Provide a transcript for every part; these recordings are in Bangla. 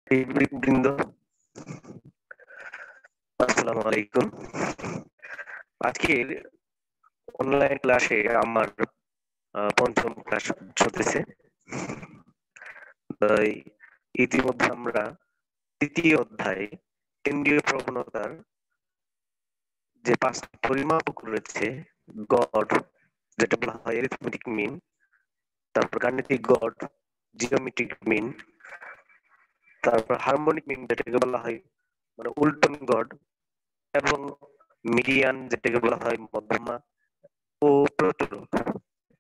বৃন্দ, আসসালামু আলাইকুম। আজকের অনলাইন ক্লাসে আমার পঞ্চম ক্লাস চলতেছে। তাই ইতিমধ্যে আমরা তৃতীয় অধ্যায় কেন্দ্রীয় প্রবণতার যে পাঁচটি পরিমাপক রয়েছে, গড় যেটা বলা হয় অ্যারিথমেটিক মিন, তারপর গাণিতিক গড়, জিওমেট্রিক মিন, তারপর হারমোনিক মিন যেটাকে বলা হয় মানে উল্টন গড়, এবং মিডিয়ান যেটাকে বলা হয় মধ্যমা, ও প্রতিরোধ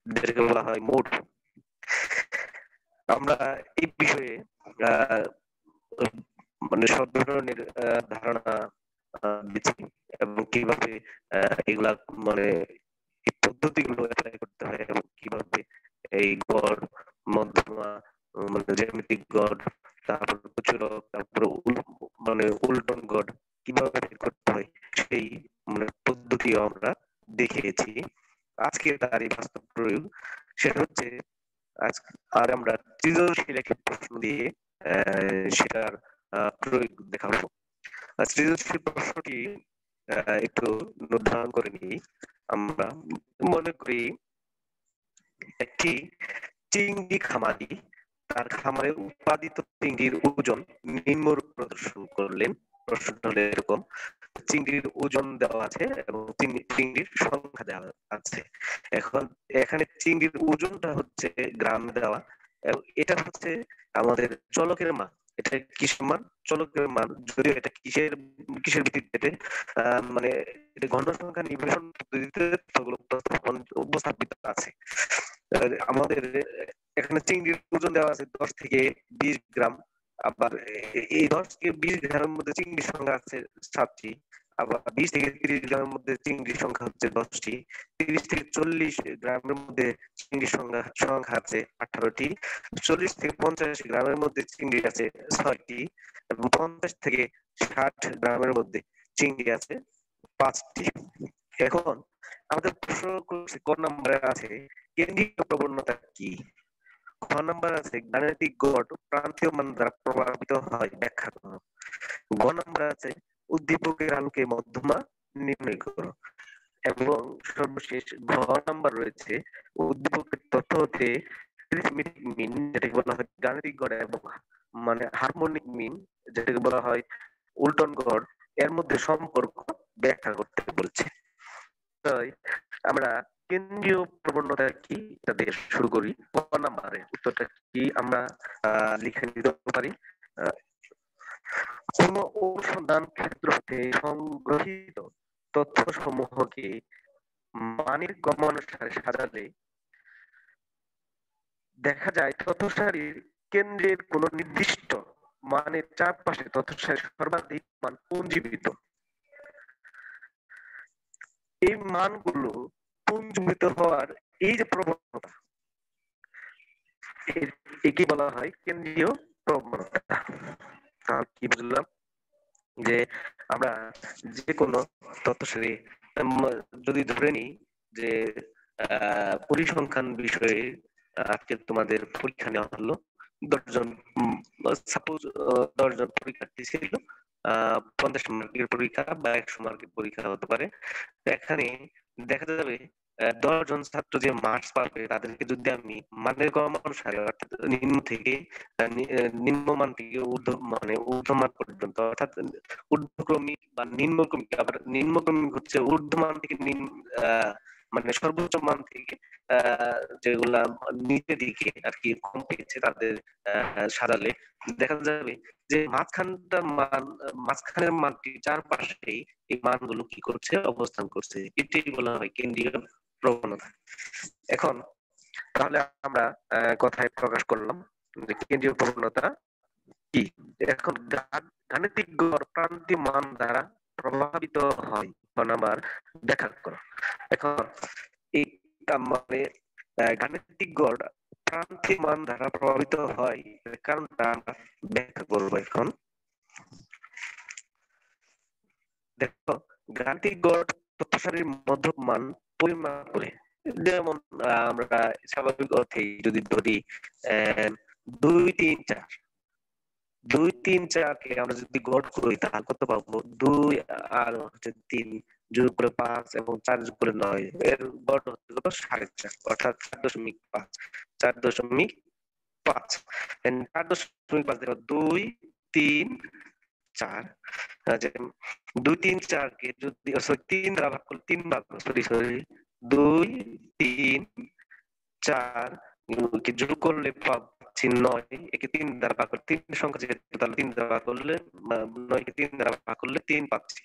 যেটাকে বলা হয় মোড। আমরা এই বিষয়ে আহ, মানে সব ধরনের ধারণা দিচ্ছি এবং কিভাবে এগুলা মানে এই পদ্ধতিগুলো অ্যাপ্লাই করতে হয় এবং কিভাবে এই গড়, মধ্যমা, মানে জ্যামিতিক গড়, তারপর প্রচুরক, তারপর মানে উল্টন গড় কিভাবে বের করতে হয় সেই মানে পদ্ধতিও আমরা দেখিয়েছি। আজকে তার এই বাস্তব প্রয়োগ সেটা হচ্ছে আজ আর আমরা সৃজনশীল একটি প্রশ্ন দিয়ে সেটার প্রয়োগ দেখাবো। সৃজনশীল প্রশ্নটি একটু নির্ধারণ করে নিই। আমরা মনে করি একটি চিংড়ি খামারি তার খামারে উৎপাদিত চিংড়ির ওজন নিম্নরূপ প্রদর্শন করলেন। প্রশ্নটা হলো এরকম: চিংড়ির ওজন দেওয়া আছে এবং চিংড়ির সংখ্যা দেওয়া আছে। এখন এখানে চিংড়ির ওজনটা হচ্ছে গ্রাম দেওয়া এবং এটা হচ্ছে আমাদের চলকের মান। এটা কিসের মান? চলকের মান। যদিও এটা কিসের কিসের ভিত্তিতে মানে এটা ঘনসংখ্যা নির্বাচন পদ্ধতিতে উপস্থাপিত আছে। আমাদের এখানে চিংড়ির ওজন দেওয়া আছে 10 থেকে 20 গ্রাম। আবার এই 10 থেকে 20 গ্রামের মধ্যে চিংড়ির সংখ্যা আছে 7টি। আবার 20 থেকে 30 গ্রামের মধ্যে চিংড়ির সংখ্যা হচ্ছে 10টি। 30 থেকে 40 গ্রামের মধ্যে চিংড়ির সংখ্যা আছে 18টি। 40 থেকে 50 গ্রামের মধ্যে চিংড়ি আছে 6টি এবং 50 থেকে 60 গ্রামের মধ্যে চিংড়ি আছে 5টি। এখন আমাদের প্রশ্ন করছে ক নম্বরে আছে কেন্দ্রীয় প্রবণতা কি। খ নাম্বার আছে গাণিতিক গড় প্রান্তীয় মান দ্বারা প্রভাবিত হয়, ব্যাখ্যা করো। গ নাম্বার আছে উদ্দীপকের আলোকে মধ্যমা নির্ণয় করো। এবং সর্বশেষ ঘ নাম্বার রয়েছে উদ্দীপকের তথ্য হতে অ্যারিথমেটিক মিন যেটাকে বলা হয় গাণিতিক গড় এবং মানে হারমোনিক মিন যেটাকে বলা হয় উল্টন গড় এর মধ্যে সম্পর্ক ব্যাখ্যা করতে বলছে। তাই আমরা কেন্দ্রীয় প্রবণতা কি তা দিয়ে শুরু করি। ক নাম্বারে উত্তরটা কি আমরা লিখে নিতে পারি। কোন অনুসন্ধান ক্ষেত্র হতে সংগ্রহীত তথ্য সমূহকে মানের ক্রমানুসারে সাজালে দেখা যায় তথ্য সারির কেন্দ্রের কোন নির্দিষ্ট মানের চারপাশে তথ্য সারির সর্বাধিক মান পুঞ্জীবিত। এই মানগুলো পুঞ্জীবিত হওয়ার এই যে প্রবণতা, একে বলা হয় কেন্দ্রীয় প্রবণতা। তাহলে কি বুঝলাম? যে আমরা যে কোনো তথ্য সারি যদি ধরে নিই যে পরিসংখ্যান বিষয়ে আজকে তোমাদের পরীক্ষা নেওয়া হলো 10 জন, সাপোজ 10 জন পরীক্ষার্থী ছিল। 50 মার্কের পরীক্ষা বা 100 মার্কের পরীক্ষা হতে পারে। এখানে দেখা যাবে 10 জন ছাত্র যে মার্কস পাবে তাদেরকে যদি আমি মানের ক্রম অনুসারে অর্থাৎ নিম্নমান থেকে মানে ঊর্ধ্বমান পর্যন্ত অর্থাৎ ঊর্ধ্বক্রমিক বা নিম্নক্রমিক, আবার নিম্নক্রমিক হচ্ছে ঊর্ধ্বমান থেকে মানে সর্বোচ্চ মান থেকে যেগুলা নিচের দিকে আর কি কম পেয়েছে তাদের সাজালে দেখা যাবে যে মাঝখানের মানটি চারপাশেই এই মানগুলো কি করছে, অবস্থান করছে। এটাই বলা হয় কেন্দ্রীয় প্রবণতা। এখন তাহলে আমরা কথায় প্রকাশ করলাম যে কেন্দ্রীয় প্রবণতা কি। এখন গাণিতিক গড় প্রান্তীয় মান দ্বারা প্রভাবিত হয়, আবার ব্যাখ্যা করো। এখন এই মানে গাণিতিক গড় প্রান্তীয় মান দ্বারা প্রভাবিত হয় কারণটা আমরা ব্যাখ্যা করবো। এখন দেখো, গাণিতিক গড় তথ্য সারির মধ্যক মান পরিমাপ করে। যেমন আমরা স্বাভাবিক অর্থে যদি ধরি 2, 3, 4, 2 3 4 কে আমরা যদি গড় করি তাহলে কত পাবো? 2 আর হচ্ছে 3 যোগ করে 5 এবং 4 যোগ করে 9, এর গড় হচ্ছে কত? 4.5, অর্থাৎ 4.5। 4.5 4.5 দেখো 2 3 4, আচ্ছা 2 3 4 কে যদি সরি 3 দ্বারা ভাগ করলে 3 ভাগ, সরি 2 3 4 কে যোগ করলে পাচ্ছি 9, একে 3 দ্বারা ভাগ করলে 3 সংখ্যা যেহেতু তাহলে 3 দ্বারা ভাগ করলে 9 কে 3 দ্বারা ভাগ করলে 3 পাচ্ছি।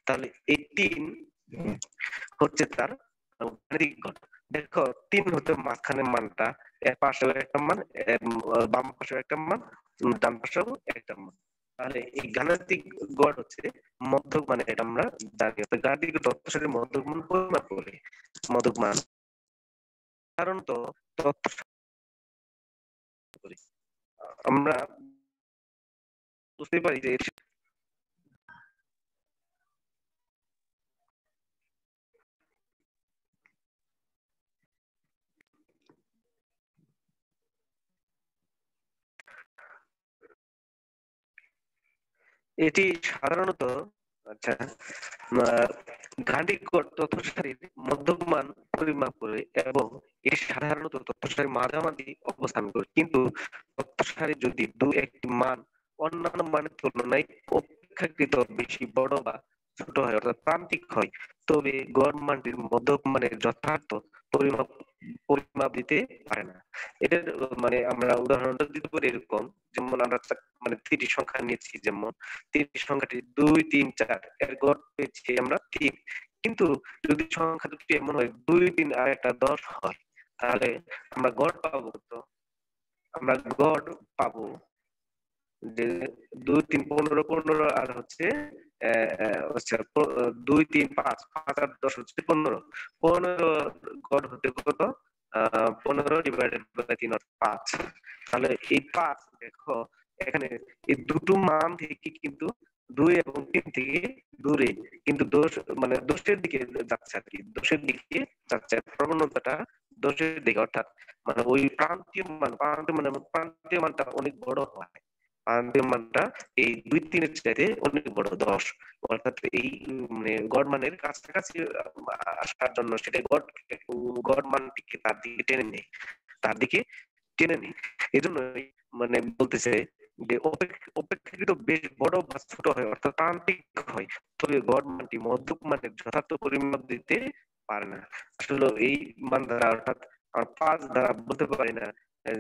তাহলে এই 3 হচ্ছে তার গাণিতিক গড়। দেখো 3 হচ্ছে মাঝখানের মানটা, এর পাশেও একটা মান, বাম পাশেও একটা মান, ডান পাশেও একটা মান। তাহলে এই গাণিতিক গড় হচ্ছে মধ্যক মান, এটা আমরা জানি। তো গাণিতিক তথ্য সাথে মধ্যক মান পরিমাপ করি। মধ্যক মান সাধারণত তথ্য করি আমরা বুঝতে পারি যে এটি সাধারণত, আচ্ছা, গাণিতিক গড় তথ্য সারির মধ্যক মান পরিমাপ করে এবং এটি সাধারণত তথ্য সারির মাঝামাঝি অবস্থান করে। কিন্তু তথ্য সারির যদি দু একটি মান অন্যান্য মানের তুলনায় অপেক্ষাকৃত বেশি বড় বা ছোট হয়, অর্থাৎ প্রান্তিক হয়, তবে গড় মানটির মধ্যক মানের যথার্থ পরিমাপ পরিমাপ দিতে পারে না। এটার মানে আমরা উদাহরণটা দিতে পারি এরকম, যেমন আমরা মানে 3টি সংখ্যা নিয়েছি, যেমন 3টি সংখ্যাটি 2 3 4, এর গড় পেয়েছি আমরা 3। কিন্তু যদি সংখ্যা দুটি এমন হয় 2 3 আর একটা 10 হয়, তাহলে আমরা গড় পাবো তো, আমরা গড় পাবো যে 2 3 15 15 আর হচ্ছে আচ্ছা 2 3 5 5 আর 10 হচ্ছে 15। 15 গড় হতে কত? 15 ডিভাইডেড বাই 3 অর্থাৎ 5। তাহলে এই 5 দেখো এখানে এই দুটো মান থেকে কিন্তু 2 এবং 3 থেকে দূরে, কিন্তু দোষ মানে দোষের দিকে যাচ্ছে আর কি, দোষের দিকে যাচ্ছে, প্রবণতাটা দোষের দিকে, অর্থাৎ মানে ওই প্রান্তীয় মানটা অনেক বড় হয়। প্রান্তীয় মানটা এই 2 3 এর চাইতে অনেক বড়, 10। অর্থাৎ এই মানে গড় মানের কাছাকাছি আসার জন্য সেটা গড় মানটিকে তার দিকে টেনে নেয়, তার দিকে টেনে নেয়। এজন্যই মানে বলতেছে যে অপেক্ষাকৃত বেশ বড় বা ছোট হয়, অর্থাৎ প্রান্তিক হয়, তবে গড় মানটি মধ্যক মানের যথার্থ পরিমাপ দিতে পারে না। আসলে এই মান দ্বারা, অর্থাৎ আমরা 5 দ্বারা বলতে পারি না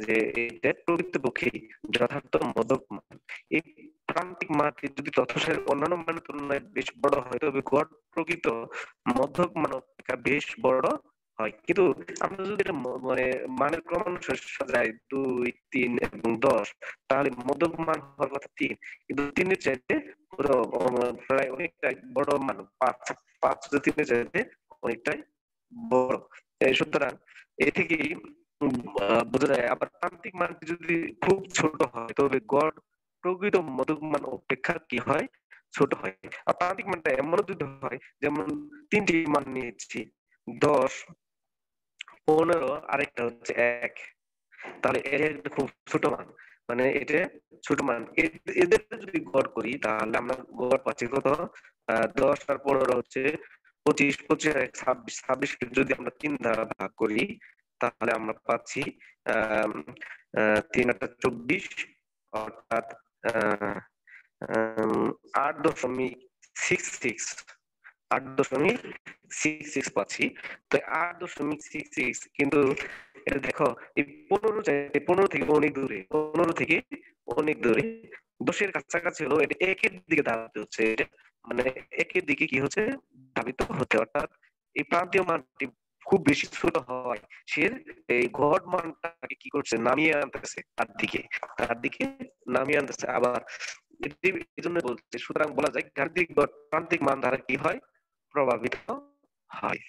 যে এটা প্রকৃতপক্ষে যথার্থ মধ্যক মান। এই প্রান্তিক মানটি যদি তথ্যসারের অন্যান্য মানের তুলনায় বেশ বড় হয়, তবে গড় প্রকৃত মধ্যক মান অপেক্ষা বেশ বড় হয়। কিন্তু আমরা যদি এটা মানে মানের ক্রমানুসারে সাজাই 2 3 এবং 10, তাহলে মধ্যক মান হওয়ার কথা 3, কিন্তু 3 এর চাইতে প্রায় অনেকটাই বড় মান 5। 5 যদি 3 এর চাইতে অনেকটাই বড়। সুতরাং এ থেকেই বোঝা যায়, আবার প্রান্তিক মানটি যদি খুব ছোট হয় তবে গড় প্রকৃত মধ্যক মান অপেক্ষা কি হয়? ছোট হয়। আর প্রান্তিক মানটা এমন যদি হয়, যেমন 3টি মান নিয়েছি, 10 15 আরেকটা হচ্ছে 1, তাহলে এটা একটা খুব ছোট মান, মানে এটা ছোট মান। এদের যদি গড় করি তাহলে আমরা গড় পাচ্ছি কত? 10 আর 15 হচ্ছে 25, 25 আর 26, 26 কে যদি আমরা 3 দ্বারা ভাগ করি তাহলে আমরা পাচ্ছি 3 8 24, অর্থাৎ 8.66, 8.66 পাচ্ছি। তো 8.66, কিন্তু এটা দেখো এই 15 থেকে অনেক দূরে, 15 থেকে অনেক দূরে, 10-এর কাছাকাছি হলো, এটা একের দিকে ধাবিত হচ্ছে, এটা মানে একের দিকে কি হচ্ছে? ধাবিত হচ্ছে, অর্থাৎ এই প্রান্তীয় মানটি খুব বেশি ছোট হয়, সে এই গড় মানটাকে কি করছে? নামিয়ে আনতেছে তার দিকে নামিয়ে আনতেছে। আবার এই জন্য বলছে, সুতরাং বলা যায় গাণিতিক গড় প্রান্তিক মান দ্বারা কি হয়? প্রভাবিত হয়।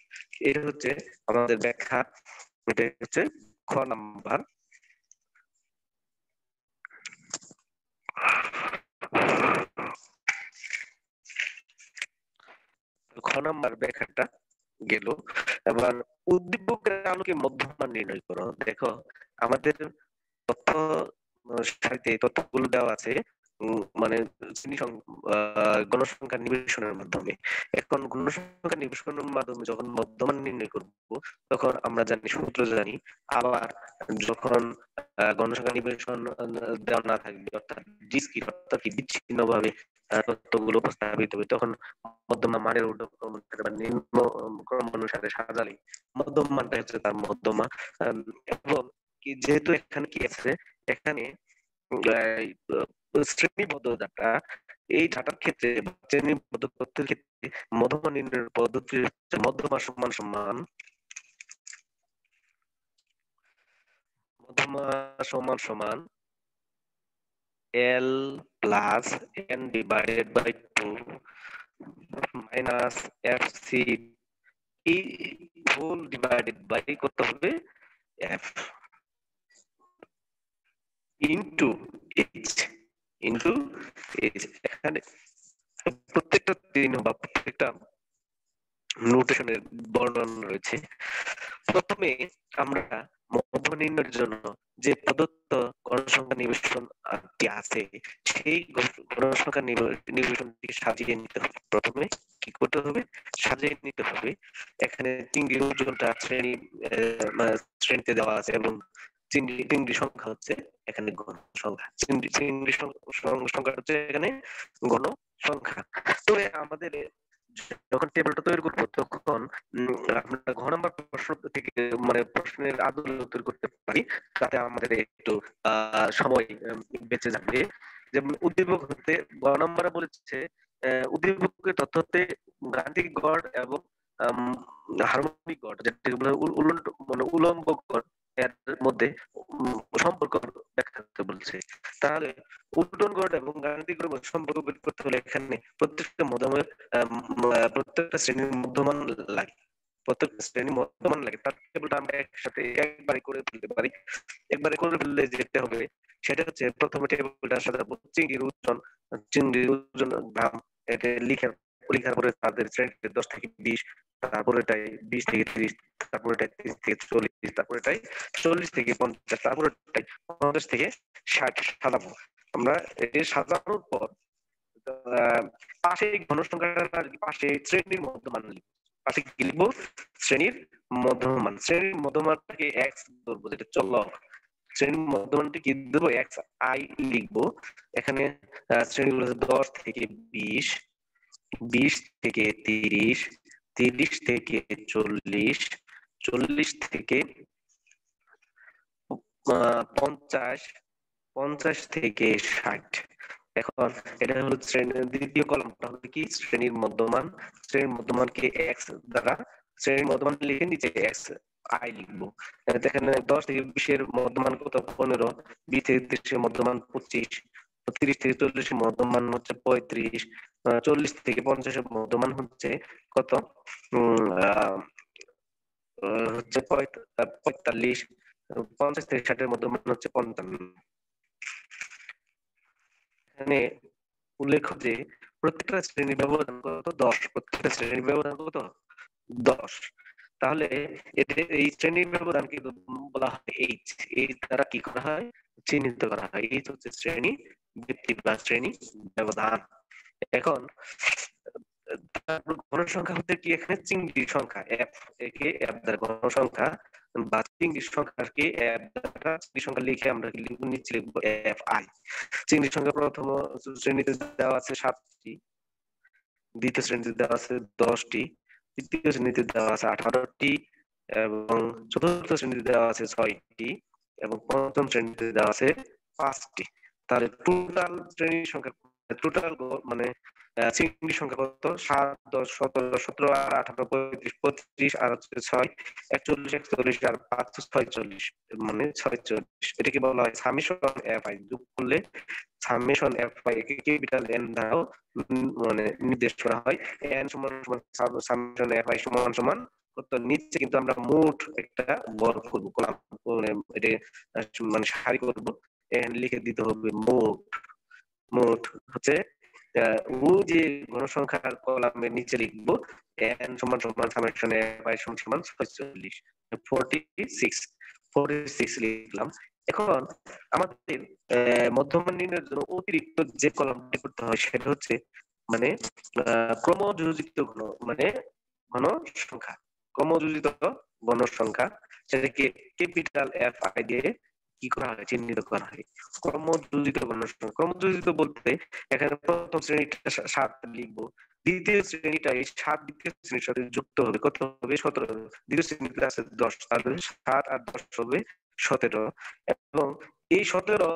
এটা হচ্ছে আমাদের ব্যাখ্যা। এটা হচ্ছে খ নাম্বার। খ নাম্বার ব্যাখ্যাটা গেল। এবার উদ্দীপকের আলোকে মধ্যমান নির্ণয় করো। দেখো আমাদের তথ্য সারিতে তথ্যগুলো দেওয়া আছে, মানে গণসংখ্যা নিবেশনের মাধ্যমে। এখন গণসংখ্যা নিবেশনের মাধ্যমে যখন মধ্যমান নির্ণয় করব, তখন আমরা জানি, সূত্র জানি। আবার যখন গণসংখ্যা নিবেশন দেওয়া না থাকবে, অর্থাৎ ডিসক্রিট, অর্থাৎ কি বিচ্ছিন্নভাবে তথ্যগুলো উপস্থাপিত হবে, তখন মধ্যমা মানের ঊর্ধ্বক্রম অনুসারে বা নিম্ন ক্রম অনুসারে সাজালে মধ্যম মানটা হচ্ছে তার মধ্যমা। এবং কি যেহেতু এখানে কি আছে, এখানে শ্রেণীবদ্ধ ডাটা, এই ডাটার ক্ষেত্রে শ্রেণীবদ্ধ তথ্যের ক্ষেত্রে মধ্যমা নির্ণয়ের পদ্ধতি হচ্ছে মধ্যমা সমান সমান মধ্যমা সমান সমান L plus N divided by 2 minus F C, এই হোল ডিভাইডেড বাই করতে হবে F into H, into H. এখানে প্রত্যেকটা দিন বা প্রত্যেকটা নোটেশনের বর্ণনা রয়েছে। প্রথমে আমরা মধ্য নির্ণয়ের জন্য যে প্রদত্ত গণসংখ্যা নিবেশন আছে, সেই গণসংখ্যা নিবেশনটিকে সাজিয়ে নিতে হবে। প্রথমে কি করতে হবে? সাজিয়ে নিতে হবে। এখানে চিংড়ির ওজনটা শ্রেণীতে দেওয়া আছে, এবং চিংড়ি সংখ্যা হচ্ছে এখানে গণ সংখ্যা, চিংড়ি সংখ্যা হচ্ছে এখানে গণ সংখ্যা। তবে আমাদের যখন টেবিলটা তৈরি করবো, তখন আমরা ঘ নাম্বার প্রশ্ন থেকে, মানে প্রশ্নের আদলে উত্তর করতে পারি, তাতে আমাদের একটু সময় বেঁচে যাবে। যেমন উদ্দীপক হতে গ নাম্বারে বলেছে, উদ্দীপকের তথ্য হতে গাণিতিক গড় এবং হারমোনিক গড়, যেটাকে বলে মানে উলম্ব গড়, এর মধ্যে সম্পর্ক ব্যাখ্যা করতে বলছে। তাহলে উল্টন গড় এবং গাণিতিক গড়ের মধ্যে সম্পর্ক বের করতে হলে এখানে প্রত্যেকটা মধ্যমের প্রত্যেকটা শ্রেণীর মধ্যমান লাগে, প্রত্যেকটা শ্রেণীর মধ্যমান লাগে। তার টেবিলটা আমরা একসাথে একবারে করে ফেলতে পারি। একবারে করে ফেললে যেটা হবে সেটা হচ্ছে, প্রথমে টেবিলটা সাজাবো চিংড়ির ওজন গ্রাম, এটা লিখার পরে তাদের শ্রেণীতে 10 থেকে 20, তারপরেটাই 20 থেকে 30, তারপরেটাই 30 থেকে 40, তারপরেটাই 40 থেকে 50, তারপরেটাই 50 থেকে 60 সাজাবো। আমরা এটি সাজানোর পর পাশে ঘনসংখ্যাটার পাশে শ্রেণীর মধ্যমান লিখবো। পাশে কি লিখবো? শ্রেণীর মধ্যমান। শ্রেণীর মধ্যমানটাকে এক্স ধরবো, যেটা চলক। শ্রেণীর মধ্যমানটি কি দেবো? এক্স আই লিখবো। এখানে শ্রেণীগুলো 10 থেকে 20, 20 থেকে 30, 30 থেকে 40, 40 থেকে 50, 50 থেকে 60। এখন এটা হলো শ্রেণীর দ্বিতীয় কলামটা হলো কি? শ্রেণীর মধ্যমান। শ্রেণীর মধ্যমানকে এক্স দ্বারা, শ্রেণীর মধ্যমান লিখে নিচে এক্স আই লিখবো। এখানে 10 থেকে 20 এর মধ্যমান কত? 15, 20 থেকে 30 এর মধ্যমান 25, 30 থেকে 40 এর মধ্যমান হচ্ছে 35, 40 থেকে 50 এর মধ্যমান হচ্ছে কত? হচ্ছে 45, 50 থেকে 60 এর মধ্যমান হচ্ছে 55। এখানে উল্লেখ্য যে প্রত্যেকটা শ্রেণীর ব্যবধান কত? 10। প্রত্যেকটা শ্রেণীর ব্যবধান কত? 10। তাহলে এদের এই শ্রেণীর ব্যবধানকে বলা হয় এইচ। এইচ দ্বারা কি করা হয়? চিহ্নিত করা হয়। এইচ হচ্ছে শ্রেণী ভিত্তি বা শ্রেণী ব্যবধান। এখন গণসংখ্যা হতে কি? এখানে চিংড়ি সংখ্যা এফ, একে এফ দ্বারা গণসংখ্যা বা চিংড়ি সংখ্যাকে এফ দ্বারা চিংড়ি সংখ্যা লিখে আমরা নিচে লিখবো এফ আই। চিংড়ি সংখ্যা প্রথম শ্রেণীতে দেওয়া আছে 7টি, দ্বিতীয় শ্রেণীতে দেওয়া আছে 10টি, তৃতীয় শ্রেণীতে দেওয়া আছে 18টি, এবং চতুর্থ শ্রেণীতে দেওয়া আছে 6টি, এবং পঞ্চম শ্রেণীতে দেওয়া আছে 5টি। তাহলে টোটাল শ্রেণীর সংখ্যা, টোটাল মানে শ্রেণীর সংখ্যা কত? 7, 10, 17, 17 আর 18, 35, 35 আর হচ্ছে 6, 41, 41 আর 5, 46, মানে 46। এটাকে বলা হয় সামেশন এফ আই। যোগ করলে summation F I K capital N দ্বারাও মানে নির্দেশ করা হয়। এন সমান সমান সামেশন এফ আই সমান সমান কত? নিচে কিন্তু আমরা মোট একটা গড় করবো, কলাম এটা মানে সারি করবো, এন লিখে দিতে হবে মোট। মোট হচ্ছে ওই যে গণসংখ্যার কলামের নিচে লিখবো এন সমান সমান সামেশন এফ আই সমান সমান 46, 46, 46 লিখলাম। এখন আমাদের মধ্যমান নির্ণয়ের জন্য অতিরিক্ত যে কলামটি করতে হয় সেটা হচ্ছে মানে ক্রমযোজিত ঘন মানে ঘন সংখ্যা, ক্রমযোজিত ঘন সংখ্যা, সেটাকে ক্যাপিটাল এফ আই দিয়ে কি করা হয়, চিহ্নিত করা হয়। ক্রমযোজিত ঘন সংখ্যা, ক্রমযোজিত বলতে এখানে প্রথম শ্রেণীটা 7 লিখবো, দ্বিতীয় শ্রেণীটা এই 7 দ্বিতীয় শ্রেণীর সাথে যুক্ত হবে, কত হবে 17, দ্বিতীয় শ্রেণীতে আছে 10, তাহলে 7 আর 10 হবে 17, এবং এই 17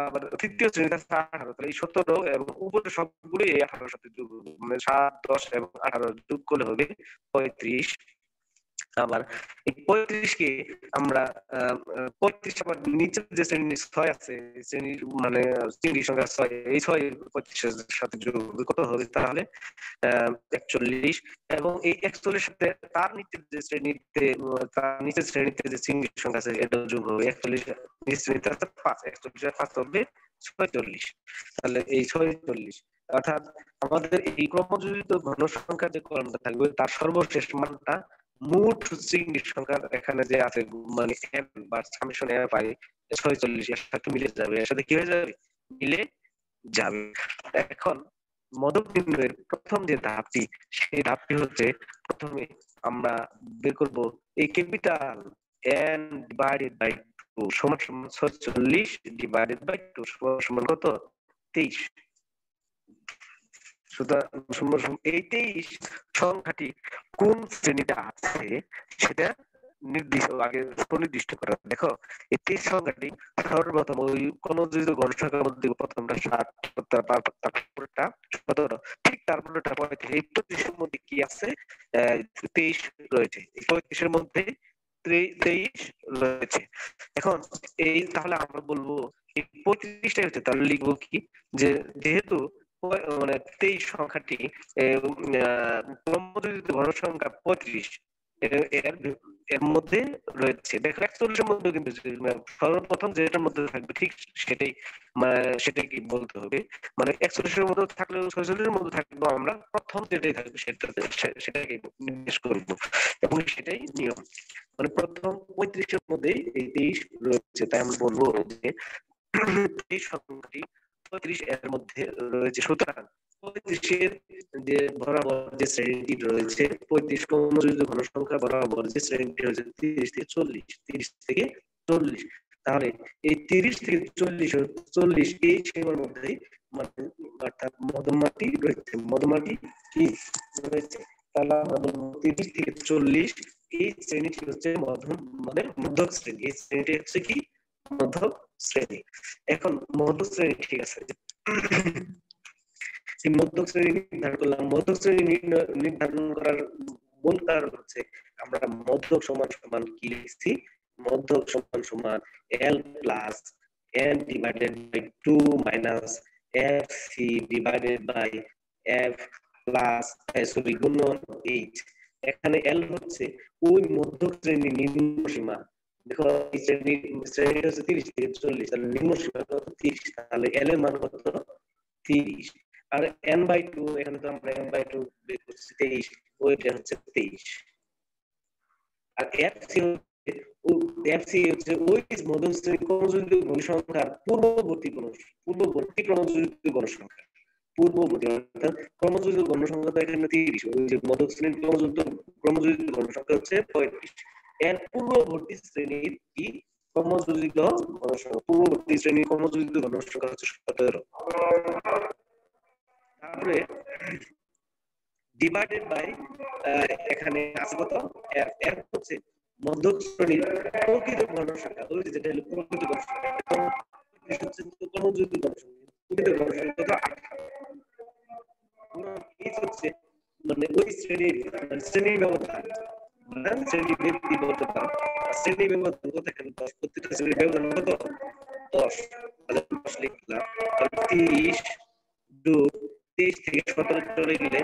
আবার তৃতীয় শ্রেণীতে আছে 18, তাহলে এই 17 এবং উপরে সবগুলো এই 18 সাথে যোগ হবে, মানে 7, 10 এবং 18 যোগ করলে হবে 35। আবার এই 35 কে আমরা 35 আবার নিচের যে শ্রেণী 6 আছে, শ্রেণীর মানে শ্রেণীর সংখ্যা 6, এই 6 35 এর সাথে যোগ হবে, কত হবে তাহলে 41, এবং এই 41 সাথে তার নিচের যে শ্রেণীতে তার নিচের শ্রেণীতে যে শ্রেণীর সংখ্যা আছে এটা যোগ হবে, 41 নিচের শ্রেণীতে আছে 5, 41 আর 5 হবে 46, তাহলে এই 46 অর্থাৎ আমাদের এই ক্রমযোজিত ঘন সংখ্যা যে কলামটা থাকবে তার সর্বশেষ মানটা মোট শ্রেণীর সংখ্যা এখানে যে আছে মানে এন বা সামেশন এফ আই 46 এর সাথে মিলে যাবে, এর সাথে কি হয়ে যাবে, মিলে যাবে। এখন মদক নির্ণয়ের প্রথম যে ধাপটি, সেই ধাপটি হচ্ছে প্রথমে আমরা বের করব এই ক্যাপিটাল এন ডিভাইডেড বাই 2 সমান সমান 46 ডিভাইডেড বাই 2 সমান সমান কত, 23। সুতরাং এই 23 সংখ্যাটি কোন শ্রেণীতে আছে সেটা নির্দিষ্ট আগে সুনির্দিষ্ট করা। দেখো এই 23 সংখ্যাটি সর্বপ্রথম ওই কোন যদি গণসংখ্যার মধ্যে প্রথমটা 7, তারপরটা 17, ঠিক তারপরটা 35, এই 35 এর মধ্যে কি আছে, 23 রয়েছে, এই 35 এর মধ্যে 23 রয়েছে। এখন এই তাহলে আমরা বলবো এই 35টাই হচ্ছে, তাহলে লিখবো কি যে যেহেতু মানে 23 সংখ্যাটি ক্রমযোজিত ঘন সংখ্যা 35 এর এর মধ্যে রয়েছে। দেখো 41 এর মধ্যে কিন্তু সর্বপ্রথম যেটার মধ্যে থাকবে ঠিক সেটাই সেটাই কি বলতে হবে, মানে 41 এর মধ্যে থাকলেও 46 এর মধ্যে থাকলেও আমরা প্রথম যেটাই থাকবে সেটাকে নির্দেশ করব, এবং সেটাই নিয়ম। মানে প্রথম 35 এর মধ্যে এই 23 রয়েছে, তাই আমরা বলবো যে এই সংখ্যাটি 35 এর মধ্যে রয়েছে। সুতরাং 35 এর যে বরাবর যে শ্রেণীটি রয়েছে, 35 ক্রমযোজিত ঘন সংখ্যা বরাবর যে শ্রেণীটি রয়েছে 30 থেকে 40, 30 থেকে 40, তাহলে এই 30 থেকে 40 এই সীমার মধ্যে অর্থাৎ মধ্যমাটি রয়েছে, মধ্যমাটি কি রয়েছে, তাহলে আমরা বলবো 30 থেকে 40 এই শ্রেণীটি হচ্ছে মানে মধ্যক শ্রেণী, এই শ্রেণীটি হচ্ছে কি মধ্যক শ্রেণী। এখন মধ্যক শ্রেণী ঠিক আছে, এই মধ্যক শ্রেণী নির্ধারণ করলাম। মধ্যক শ্রেণী নির্ধারণ করার মূল কারণ হচ্ছে আমরা মধ্যক সমান সমান কি লিখছি, মধ্যক সমান সমান L plus N divided by 2 minus F C divided by F plus sorry গুণন এইচ। এখানে এল হচ্ছে ওই মধ্যক শ্রেণীর নিম্ন সীমা, দেখো এই শ্রেণীটা হচ্ছে 30 থেকে 40, তাহলে নিম্ন সীমা কত 30, তাহলে এল এর মান কত 30, আর n বাই 2 এখানে তো আমরা n বাই 2 বের করছি 23, ওইটা হচ্ছে 23। আর fc হচ্ছে ওই মধ্যম শ্রেণীর ক্রমযোজিত ঘন সংখ্যার পূর্ববর্তী ক্রমযোজিত ঘন সংখ্যা, পূর্ববর্তী অর্থাৎ ক্রমযোজিত ঘন সংখ্যা তো এখানে 30, ওই যে মধ্যম শ্রেণীর ক্রমযোজিত ঘন সংখ্যা হচ্ছে 35, এর পূর্ববর্তী শ্রেণীর কি ক্রমযোজিত ঘন সংখ্যা, পূর্ববর্তী শ্রেণীর ক্রমযোজিত ঘন সংখ্যা হচ্ছে 17। তারপরে ডিভাইডেড বাই এখানে আছে কত এফ, এফ হচ্ছে মধ্যক শ্রেণীর প্রকৃত ঘন সংখ্যা, ওই যেটা হলো প্রকৃত ঘন সংখ্যা, এবং হচ্ছে ক্রমযোজিত ঘন সংখ্যা, প্রকৃত ঘন সংখ্যা কত 18, এই হচ্ছে মানে ওই শ্রেণীর মানে শ্রেণীর ব্যবধান, মানে শ্রেণী ব্যক্তি বলতে পারো, শ্রেণী ব্যবধান কত এখানে 10, প্রত্যেকটা শ্রেণীর ব্যবধান কত 10, তাহলে 10 লিখলাম, আর 30 যোগ 23 থেকে 17 চলে গেলে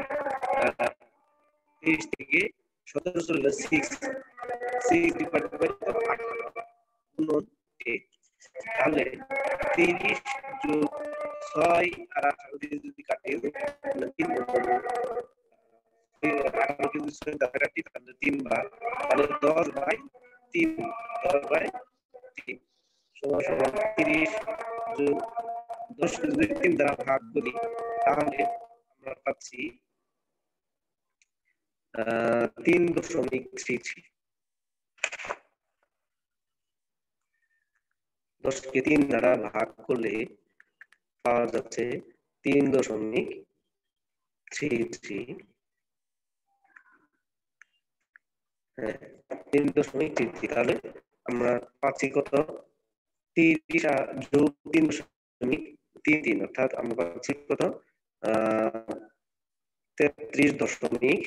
23 থেকে 17 চলে গেলে 6 ডিভাইড বাই 18 তাহলে 30 যোগ 6 আর 18 দিয়ে যদি কাটে তাহলে 3 18 কিন্তু 6 দ্বারা কাটি তাহলে 3 বার, তাহলে 10 বাই 3, 10 বাই 3, সমান সমান 30 যোগ 10 কে যদি 3 দ্বারা ভাগ করি তাহলে আমরা পাচ্ছি 3.33। 10 কে 3 দ্বারা ভাগ করলে পাওয়া যাচ্ছে 3.33। হ্যাঁ, 3.33। তাহলে আমরা পাচ্ছি কত? 30 যোগ 3.33, অর্থাৎ আমরা পাচ্ছি কত? 33.33।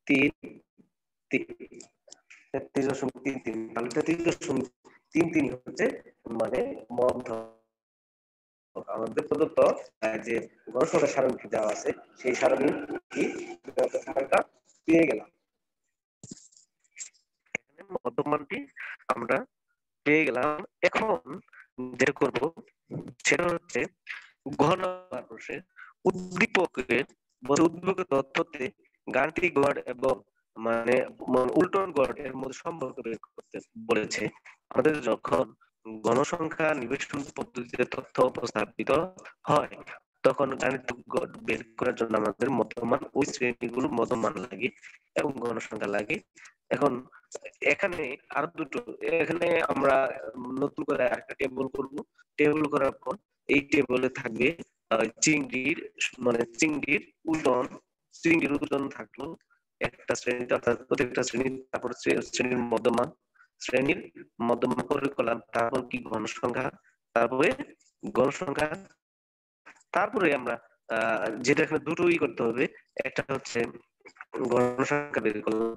33.33। তাহলে 33.33 হচ্ছে মানে মধ্য। আমাদের প্রদত্ত যে গণসংখ্যা সারণী দেওয়া আছে সেই সারণী সংখ্যাটা পেয়ে গেলাম। মধ্যমানটি আমরা পেয়ে গেলাম। এখন যেটা করব সেটা হচ্ছে ঘন প্রশ্নের উদ্দীপকের তথ্যতে গাণিতিক গড় এবং মানে উল্টন গড় এর মধ্যে সম্পর্ক বের করতে বলেছে। আমাদের যখন গণসংখ্যা নিবেশন পদ্ধতিতে তথ্য উপস্থাপিত হয় তখন গাণিতিক গড় বের করার জন্য আমাদের মধ্যমান ওই শ্রেণীগুলোর মধ্যমান লাগে এবং গণসংখ্যা লাগে। এখন এখানে আরো দুটো, এখানে আমরা নতুন করে একটা টেবিল করব। টেবিল করার পর এই টেবিলে থাকবে চিংড়ির চিংড়ির ওজন। চিংড়ির ওজন থাকলো একটা শ্রেণীতে, অর্থাৎ প্রত্যেকটা শ্রেণীর, তারপর শ্রেণীর মধ্যমান করে করলাম, তারপর কি গণসংখ্যা, তারপরে গণসংখ্যা, তারপরে আমরা যেটা এখানে দুটোই করতে হবে। একটা হচ্ছে গণসংখ্যা বের করলাম,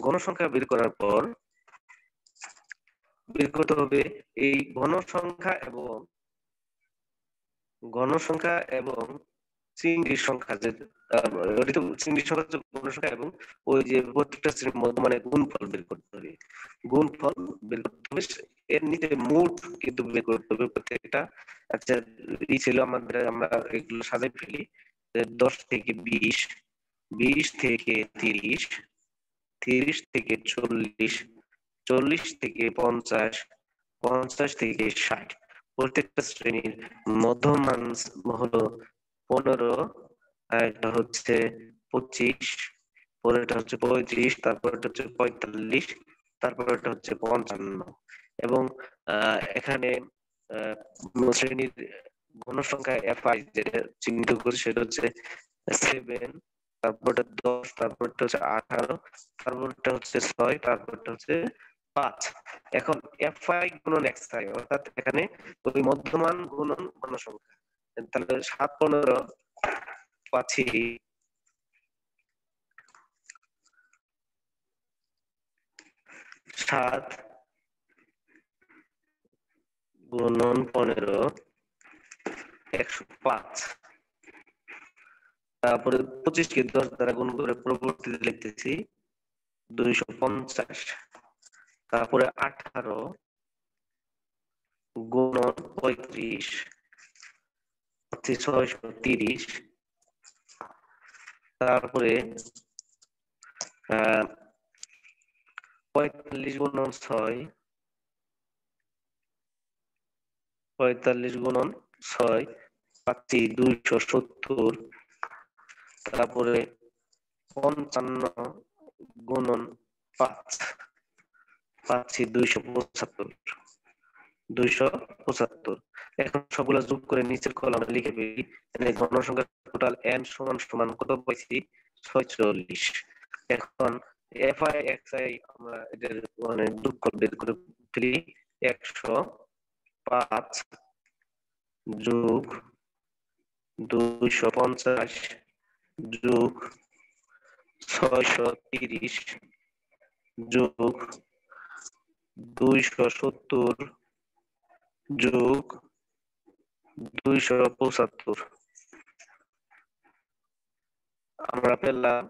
গণসংখ্যা বের করার পর বের করতে হবে এই গণসংখ্যা এবং চিংড়ির সংখ্যা, যে চিংড়ির সংখ্যা গণসংখ্যা এবং ওই যে প্রত্যেকটা শ্রেণীর মধ্যমানের গুণফল বের করতে হবে। গুণফল বের করতে হবে, এর নিচে মোট কিন্তু বের করতে হবে প্রত্যেকটা। আচ্ছা, এই ছিল আমাদের, আমরা এগুলো সাজাই ফেলি। 10 থেকে 20, 20 থেকে 30, 30 থেকে 40, 40 থেকে 50, 50 থেকে 60। প্রত্যেকটা শ্রেণীর মধ্যমান হলো 15, এটা হচ্ছে 25, পরেরটা হচ্ছে 35, তারপরটা হচ্ছে 45, তারপরটা হচ্ছে 55। এবং এখানে শ্রেণীর গণসংখ্যা FI যেটা চিহ্নিত করছে সেটা হচ্ছে 7, তারপরটা 10, তারপরটা হচ্ছে 18, তারপরটা হচ্ছে 6, তারপরটা হচ্ছে 5। এখন FI গুণন XI, অর্থাৎ এখানে ওই মধ্যমান গুণন গণসংখ্যা। তাহলে 7, 15 পাচ্ছি 7 গুণন 15, 105। তারপরে 25 কে 10 দ্বারা গুণ করে পরবর্তীতে লিখতেছি 250। তারপরে 18 গুণন 35 হচ্ছে 630। তারপরে 45 গুণন 6, 45 গুণন 6 পাচ্ছি 270। তারপরে 55 গুণন 5 পাচ্ছি 275। 275। এখন সবগুলা যোগ করে নিচের কলামে লিখে ফেলি। গণসংখ্যা টোটাল n সমান সমান কত পাইছি? 46। এখন FI XI আমরা এদের যোগ করে বের করে ফেলি। 105 যোগ 250 যোগ 630 যোগ 270 যোগ 275, আমরা পেলাম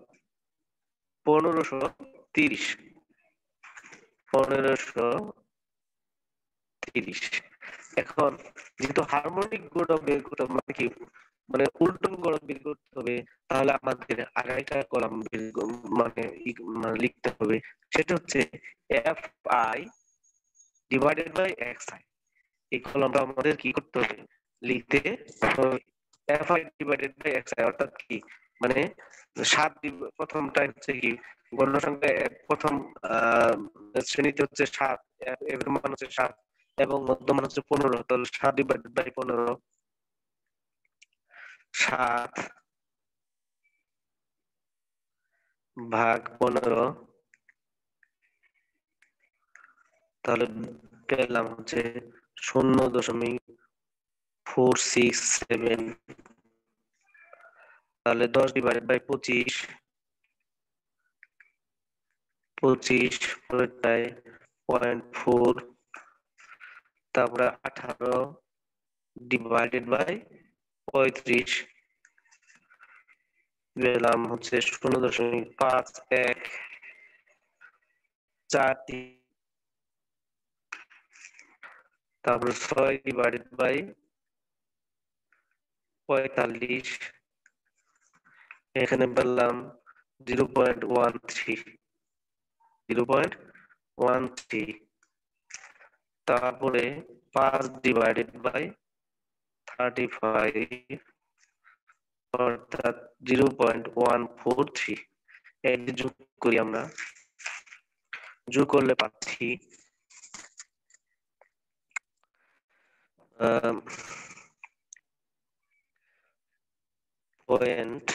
1530। 1530। এখন যেহেতু হারমোনিক গড় বের করতে হবে, মানে কি উল্টন গড় বের করতে হবে, তাহলে আমাদের আড়াইটা কলাম লিখতে হবে। সেটা হচ্ছে FI ডিভাইডেড বাই XI। এই কলামটা আমাদের কি করতে হবে, লিখতে হবে। fi ডিভাইডেড বাই xi অর্থাৎ কি, মানে 7 প্রথমটা হচ্ছে কি গণ সংখ্যা প্রথম শ্রেণীতে হচ্ছে 7, এর মান হচ্ছে 7 এবং মধ্যমান মান হচ্ছে 15, তাহলে 7 ডিভাইডেড বাই 15, 7 ভাগ 15, তাহলে পেলাম হচ্ছে 0.467। তাহলে 10 ডিভাইডেড বাই 25, 25 পরেরটায় 0.4, তারপরে 18 ডিভাইডেড বাই 35 পেলাম হচ্ছে 0.514। তারপরে 6 ডিভাইডেড বাই 45, এখানে পেলাম 0.13। তারপরে 5 ডিভাইডেড বাই 35 অর্থাৎ 0.143। এটি যোগ করি আমরা, যোগ করলে পাচ্ছি পয়েন্ট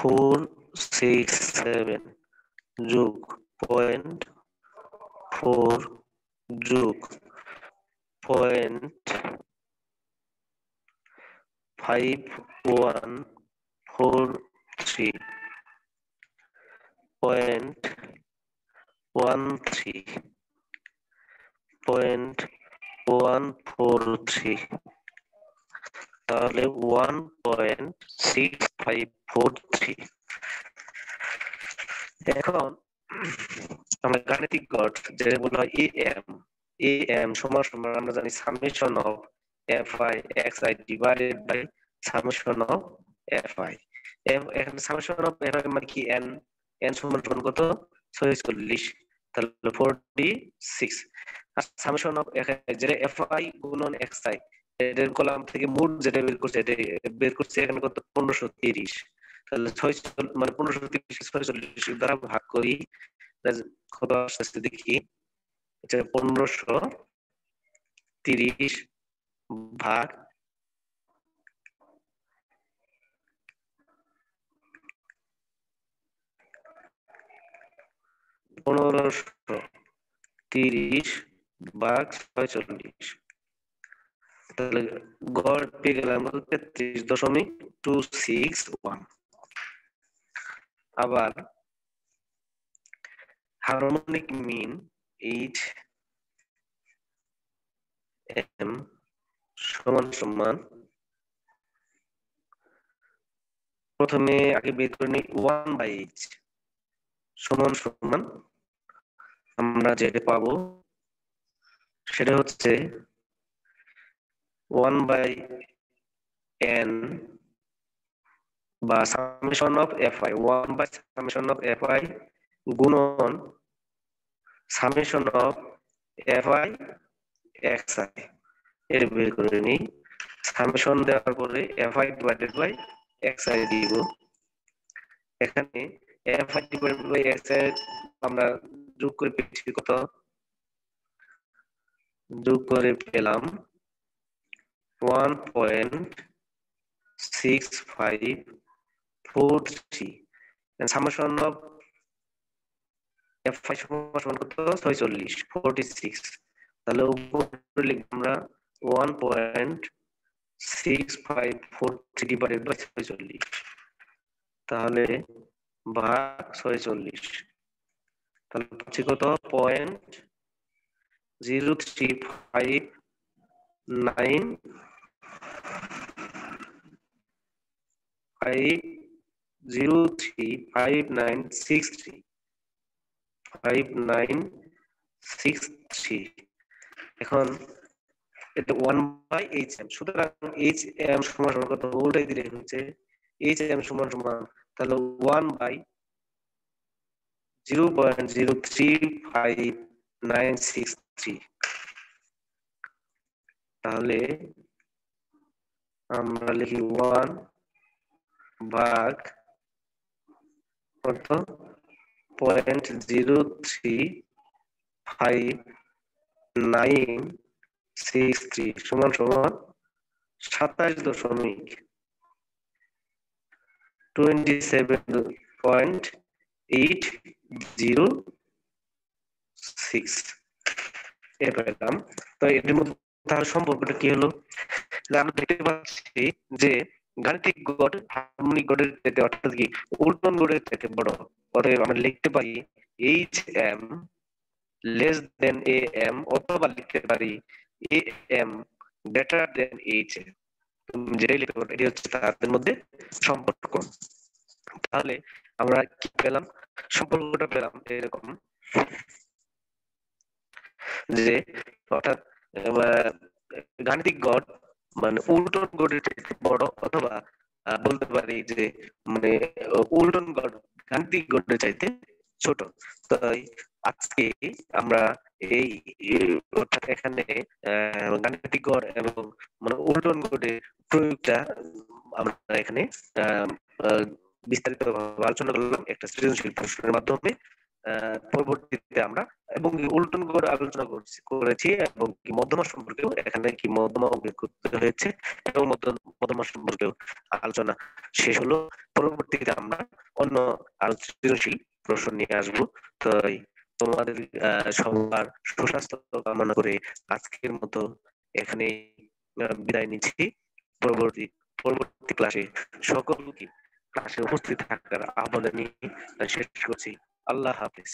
467 যোগ 0.4 যোগ 0.5143 0.13 তাহলে 1.6543। এখন আমরা গাণিতিক গড় যেটা বলা হয় am সমান সমান আমরা জানি summation of fi xi divided by summation of fi। এখানে সামেশন অফ fi মানে কি, n সমান সমান কত, 46, তাহলে 46। আর সামেশন অফ যেটা fi গুণন xi এর কলাম থেকে মোট যেটা বের করছে এটা বের করছে এখানে কত, 1530। তাহলে 6 মানে 1530 46 দ্বারা ভাগ করি, কত আসছে দেখি, এটা 1530 ভাগ 1530 ভাগ 46, তাহলে গড় পেয়ে গেলাম 33.261। আবার হারমোনিক মিন এইচ এম সমান সমান, প্রথমে আগে বের করে নিই 1/h সমান সমান, আমরা যেটা পাবো সেটা হচ্ছে 1/n বা সামেশন অফ fi 1/সামেশন অফ fi গুণন সামেশন অফ fi xi এর বের করে নিই। সামেশন দেওয়ার পরে fi ডিভাইডেড বাই xi দিব। এখানে fi ডিভাইডেড বাই xi আমরা যোগ করে পেয়েছি কত, যোগ করে পেলাম 1.6543। সামেশন অফ fi সমান কত, 46, 46। তাহলে উপরে লিখব আমরা 1.6543 ডিভাইডেড বাই 46, তাহলে ভাগ 46, তাহলে পাচ্ছি কত, 0.5935963 এখন এটা 1/hm, সুতরাং hm সমান সমান কত, ওটাই দিলে হচ্ছে hm সমান সমান, তাহলে 1/0.5 0.035963। তাহলে আমরা লিখি 1 ভাগ কত 0.035963 সমান সমান 27.806 এ পেলাম। তো এটির মধ্যে তাহলে সম্পর্কটা কি হলো? আমরা দেখতে পাচ্ছি যে গাণিতিক গড় হারমোনিক গড়ের চাইতে অর্থাৎ কি উল্টন গড়ের চাইতে বড়। অতএব আমরা লিখতে পারি H M less than A M, অথবা লিখতে পারি A M greater than H M. যেটাই লিখতে পারো, এটি হচ্ছে তাদের মধ্যে সম্পর্ক। তাহলে আমরা কি পেলাম? সম্পর্কটা পেলাম এরকম যে অর্থাৎ গাণিতিক গড় মানে উল্টন গড়ের চাইতে বড়, অথবা বলতে পারি যে মানে উল্টন গড় গাণিতিক গড়ের চাইতে ছোট। তাই আজকে আমরা এই অর্থাৎ এখানে গাণিতিক গড় এবং মানে উল্টন গড়ের প্রয়োগটা আমরা এখানে বিস্তারিত আলোচনা করলাম একটা সৃজনশীল প্রশ্নের মাধ্যমে। পরবর্তীতে আমরা এবং উল্টন গড় আলোচনা করেছি এবং কি মধ্যমা সম্পর্কেও এখানে কি মধ্যমা উল্লেখ করতে হয়েছে এবং মধ্যমা সম্পর্কেও আলোচনা শেষ হলো। পরবর্তীতে আমরা অন্য সৃজনশীল প্রশ্ন নিয়ে আসবো। তো তোমাদের সবার সুস্বাস্থ্য কামনা করে আজকের মতো এখানে বিদায় নিচ্ছি। পরবর্তী পরবর্তী ক্লাসে সকলকে ক্লাসে উপস্থিত থাকার আহ্বান জানিয়ে শেষ করছি। আল্লাহ হাফেজ।